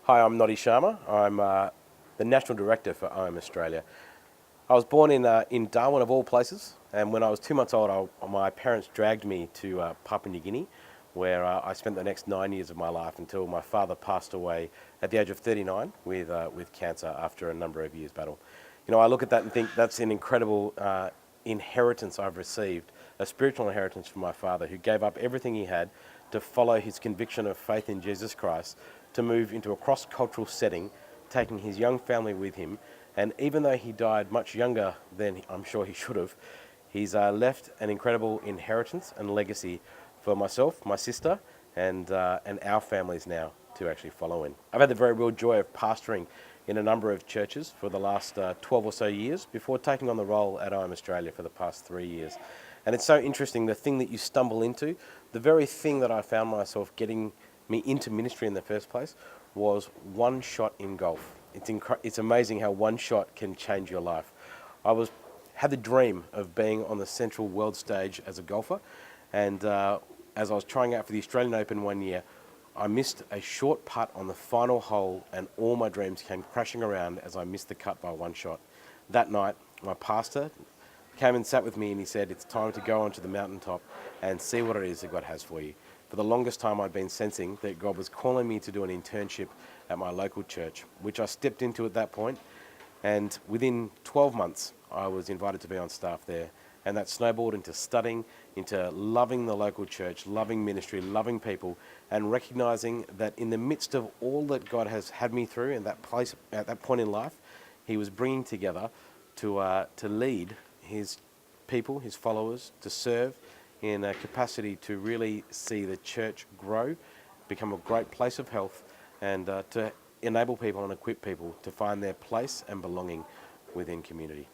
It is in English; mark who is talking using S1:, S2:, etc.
S1: Hi, I'm Noddy Sharma. I'm the National Director for IM Australia. I was born in Darwin, of all places, and when I was 2 months old, my parents dragged me to Papua New Guinea, where I spent the next 9 years of my life until my father passed away at the age of 39 with cancer after a number of years' battle. You know, I look at that and think that's an incredible inheritance I've received, a spiritual inheritance from my father, who gave up everything he had to follow his conviction of faith in Jesus Christ, to move into a cross-cultural setting, taking his young family with him. And even though he died much younger than I'm sure he should have, he's left an incredible inheritance and legacy for myself, my sister, and our families now to actually follow in. I've had the very real joy of pastoring in a number of churches for the last 12 or so years before taking on the role at IM Australia for the past 3 years. And it's so interesting, the thing that you stumble into, the very thing that I found myself getting me into ministry in the first place was one shot in golf. It's amazing how one shot can change your life. Had the dream of being on the central world stage as a golfer, and as I was trying out for the Australian Open one year, I missed a short putt on the final hole, and all my dreams came crashing around as I missed the cut by one shot. That night, my pastor came and sat with me and he said, "It's time to go onto the mountaintop and see what it is that God has for you." For the longest time, I'd been sensing that God was calling me to do an internship at my local church, which I stepped into at that point. And within 12 months, I was invited to be on staff there. And that snowballed into studying, into loving the local church, loving ministry, loving people, and recognizing that in the midst of all that God has had me through in that place, at that point in life, He was bringing together to lead His people, His followers, to serve in a capacity to really see the church grow, become a great place of health, and to enable people and equip people to find their place and belonging within community.